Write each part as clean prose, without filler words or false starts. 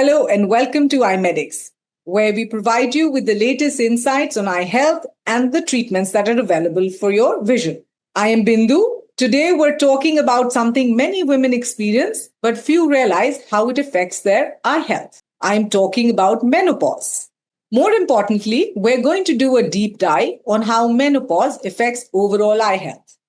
Hello and welcome to EyeMedics, where we provide you with the latest insights on eye health and the treatments that are available for your vision. I am Bindu. Today we're talking about something many women experience, but few realize how it affects their eye health. I'm talking about menopause. More importantly, we're going to do a deep dive on how menopause affects overall eye health.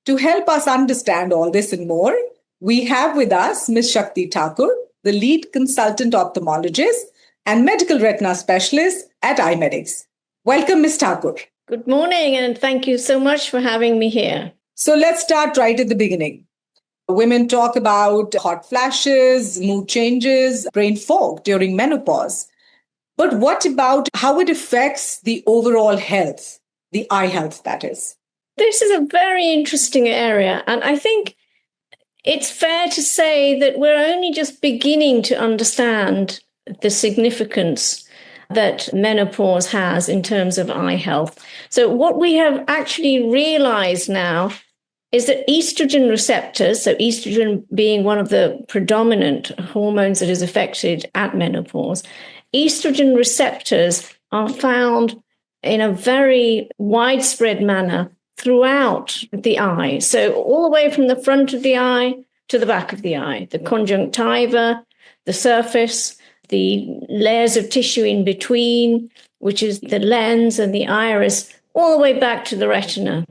To help us understand all this and more, we have with us Ms. Shakti Thakur, the lead consultant ophthalmologist and medical retina specialist at EyeMedics. Welcome, Ms. Thakur. Good morning, and thank you so much for having me here. So let's start right at the beginning. Women talk about hot flashes, mood changes, brain fog during menopause. But what about how it affects the overall health, the eye health, that is? This is a very interesting area, and I think it's fair to say that we're only just beginning to understand the significance that menopause has in terms of eye health. So what we have actually realized now is that estrogen receptors, so estrogen being one of the predominant hormones that is affected at menopause, estrogen receptors are found in a very widespread manner throughout the eye. So all the way from the front of the eye to the back of the eye, the conjunctiva, the surface, the layers of tissue in between, which is the lens and the iris, all the way back to the retina.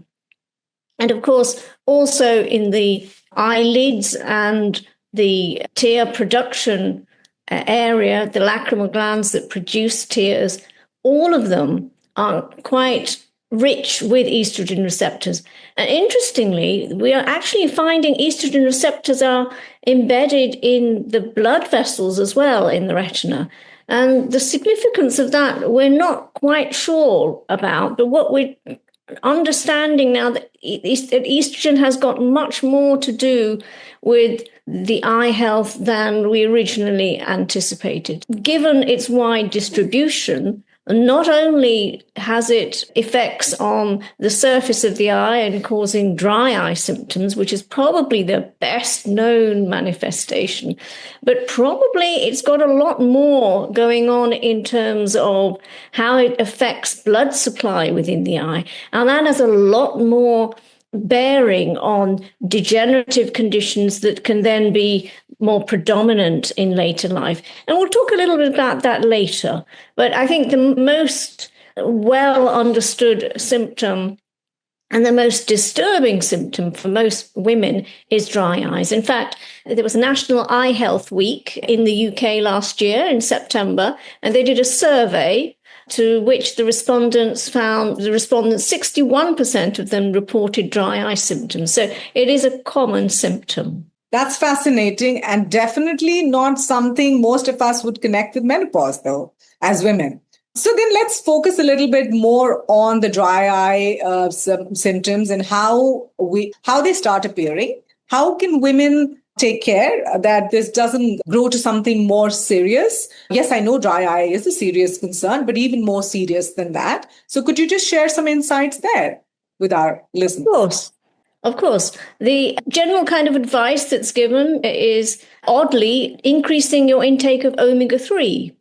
And of course, also in the eyelids and the tear production area, the lacrimal glands that produce tears, all of them are quite rich with estrogen receptors. And interestingly, we are actually finding estrogen receptors are embedded in the blood vessels as well in the retina. And the significance of that, we're not quite sure about, but what we're understanding now that estrogen has got much more to do with the eye health than we originally anticipated. Given its wide distribution, not only has it effects on the surface of the eye and causing dry eye symptoms, which is probably the best known manifestation, but probably it's got a lot more going on in terms of how it affects blood supply within the eye. And that has a lot more bearing on degenerative conditions that can then be more predominant in later life. And we'll talk a little bit about that later. But I think the most well understood symptom and the most disturbing symptom for most women is dry eyes. In fact, there was a National Eye Health Week in the UK last year in September, and they did a survey to which the respondents 61% of them reported dry eye symptoms. So it is a common symptom. That's fascinating and definitely not something most of us would connect with menopause, though, as women. So then let's focus a little bit more on the dry eye symptoms and how they start appearing. How can women take care that this doesn't grow to something more serious? Yes, I know dry eye is a serious concern, but even more serious than that. So could you just share some insights there with our listeners? Of course. The general kind of advice that's given is, oddly, increasing your intake of omega-3.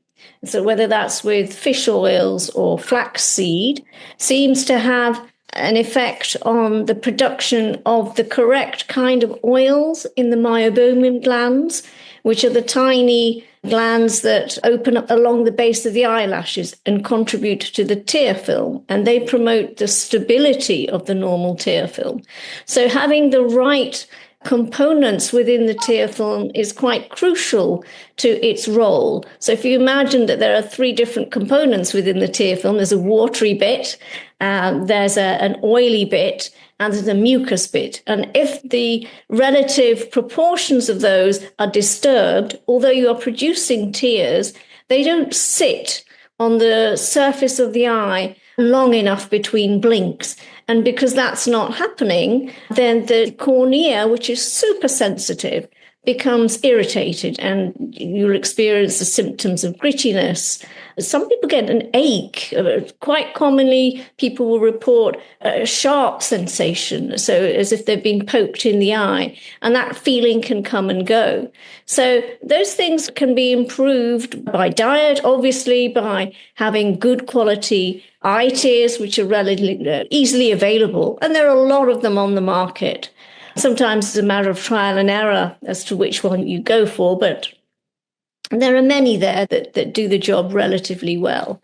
So whether that's with fish oils or flaxseed, seems to have an effect on the production of the correct kind of oils in the meibomian glands, which are the tiny glands that open up along the base of the eyelashes and contribute to the tear film, and they promote the stability of the normal tear film. So having the right components within the tear film is quite crucial to its role. So if you imagine that there are 3 different components within the tear film, there's a watery bit, there's an oily bit, and there's a mucus bit. And if the relative proportions of those are disturbed, although you are producing tears, they don't sit on the surface of the eye long enough between blinks. And because that's not happening, then the cornea, which is super sensitive, becomes irritated and you'll experience the symptoms of grittiness. Some people get an ache. Quite commonly, people will report a sharp sensation, so as if they've been poked in the eye, and that feeling can come and go. So those things can be improved by diet, obviously, by having good quality eye tears, which are relatively easily available, and there are a lot of them on the market. Sometimes it's a matter of trial and error as to which one you go for, but there are many there that do the job relatively well.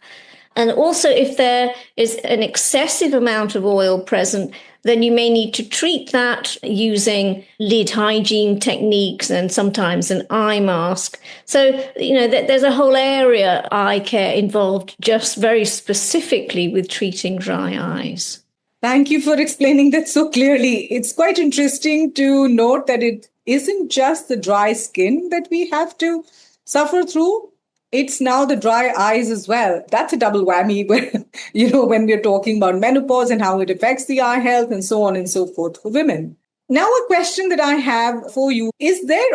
And also, if there is an excessive amount of oil present, then you may need to treat that using lid hygiene techniques and sometimes an eye mask. So, there's a whole area, eye care, involved just very specifically with treating dry eyes. Thank you for explaining that so clearly. It's quite interesting to note that it isn't just the dry skin that we have to suffer through. It's now the dry eyes as well. That's a double whammy when we're talking about menopause and how it affects the eye health and so on and so forth for women. Now, a question that I have for you, is there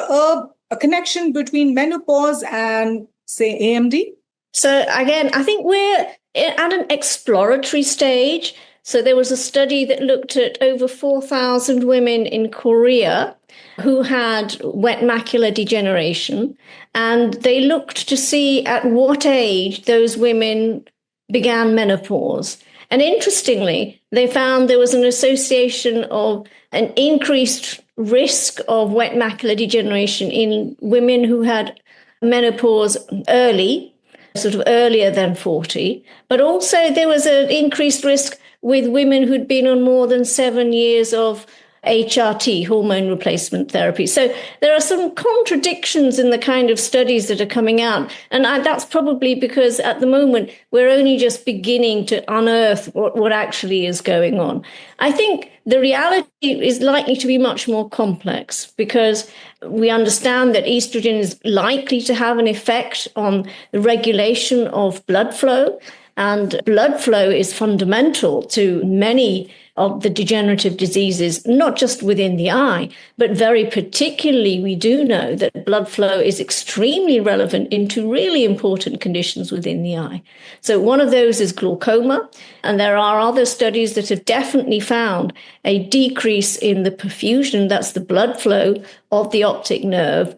a connection between menopause and, say, AMD? So again, I think we're at an exploratory stage. So there was a study that looked at over 4,000 women in Korea who had wet macular degeneration, and they looked to see at what age those women began menopause. And interestingly, they found there was an association of an increased risk of wet macular degeneration in women who had menopause early, sort of earlier than 40, but also there was an increased risk with women who'd been on more than 7 years of HRT, hormone replacement therapy. So there are some contradictions in the kind of studies that are coming out. And that's probably because at the moment, we're only just beginning to unearth what actually is going on. I think the reality is likely to be much more complex because we understand that estrogen is likely to have an effect on the regulation of blood flow. And blood flow is fundamental to many of the degenerative diseases, not just within the eye, but very particularly, we do know that blood flow is extremely relevant into really important conditions within the eye. So one of those is glaucoma, and there are other studies that have definitely found a decrease in the perfusion, that's the blood flow of the optic nerve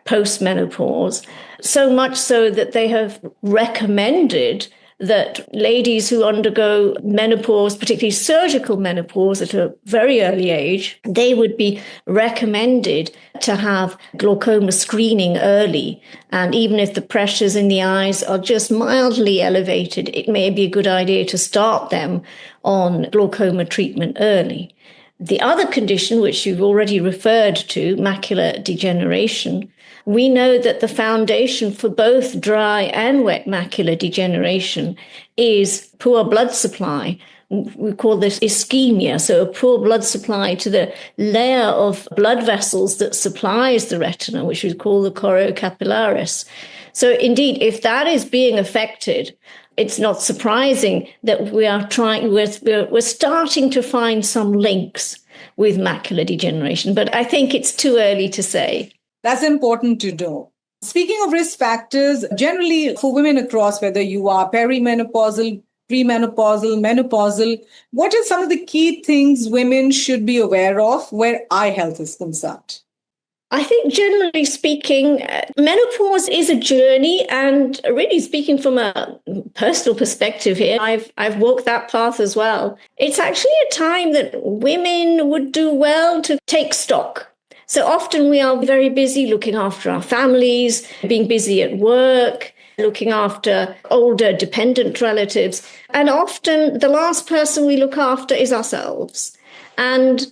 post-menopause, so much so that they have recommended that ladies who undergo menopause, particularly surgical menopause at a very early age, they would be recommended to have glaucoma screening early. And even if the pressures in the eyes are just mildly elevated, it may be a good idea to start them on glaucoma treatment early. The other condition, which you've already referred to, macular degeneration, we know that the foundation for both dry and wet macular degeneration is poor blood supply. We call this ischemia, so a poor blood supply to the layer of blood vessels that supplies the retina, which we call the choriocapillaris. So indeed, if that is being affected, it's not surprising that we're starting to find some links with macular degeneration, but I think it's too early to say. That's important to know. Speaking of risk factors, generally for women across, whether you are perimenopausal, premenopausal, menopausal, what are some of the key things women should be aware of where eye health is concerned? I think generally speaking, menopause is a journey, and really speaking from a personal perspective here, I've walked that path as well. It's actually a time that women would do well to take stock. So often we are very busy looking after our families, being busy at work, looking after older dependent relatives. And often the last person we look after is ourselves. And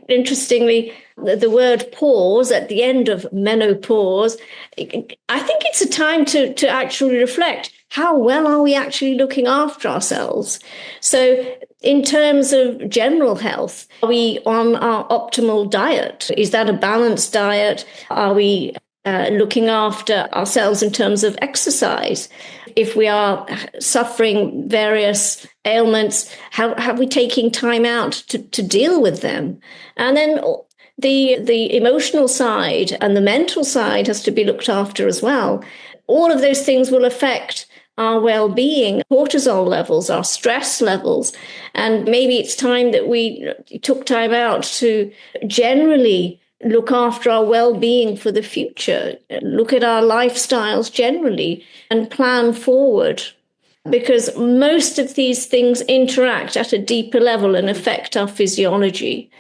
interestingly, the word pause at the end of menopause, I think it's a time to actually reflect, how well are we actually looking after ourselves? So in terms of general health, are we on our optimal diet? Is that a balanced diet? Are we looking after ourselves in terms of exercise? If we are suffering various ailments, how are we taking time out to deal with them? And then The emotional side and the mental side has to be looked after as well. All of those things will affect our well-being, cortisol levels, our stress levels. And maybe it's time that we took time out to generally look after our well-being for the future, look at our lifestyles generally and plan forward. Because most of these things interact at a deeper level and affect our physiology.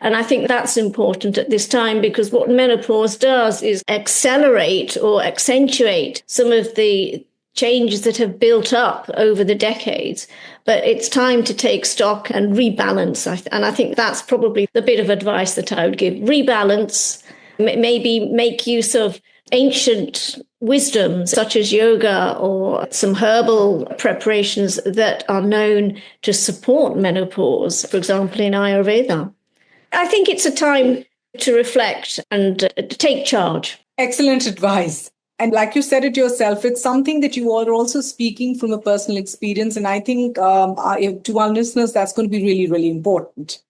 And I think that's important at this time, because what menopause does is accelerate or accentuate some of the changes that have built up over the decades. But it's time to take stock and rebalance. And I think that's probably the bit of advice that I would give. Rebalance, maybe make use of ancient wisdom such as yoga or some herbal preparations that are known to support menopause, for example, in Ayurveda. I think it's a time to reflect and to take charge. Excellent advice. And like you said it yourself, it's something that you all are also speaking from a personal experience. And I think to our listeners, that's going to be really, really important.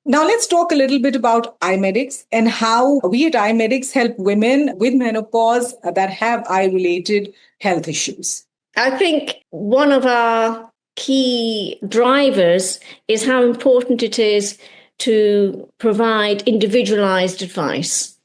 Now, let's talk a little bit about EyeMedics and how we at EyeMedics help women with menopause that have eye-related health issues. I think one of our key drivers is how important it is to provide individualized advice.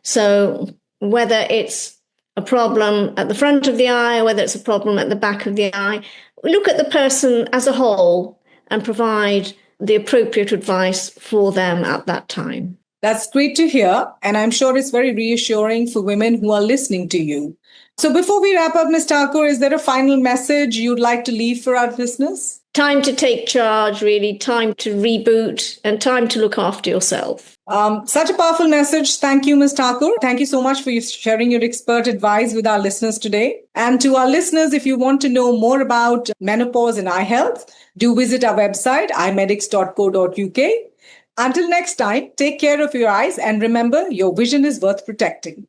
So whether it's a problem at the front of the eye, or whether it's a problem at the back of the eye, we look at the person as a whole and provide the appropriate advice for them at that time. That's great to hear. And I'm sure it's very reassuring for women who are listening to you. So before we wrap up, Ms. Thakur, is there a final message you'd like to leave for our listeners? Time to take charge, really, time to reboot and time to look after yourself. Such a powerful message. Thank you, Ms. Thakur. Thank you so much for sharing your expert advice with our listeners today. And to our listeners, if you want to know more about menopause and eye health, do visit our website, eyemedics.co.uk. Until next time, take care of your eyes and remember, your vision is worth protecting.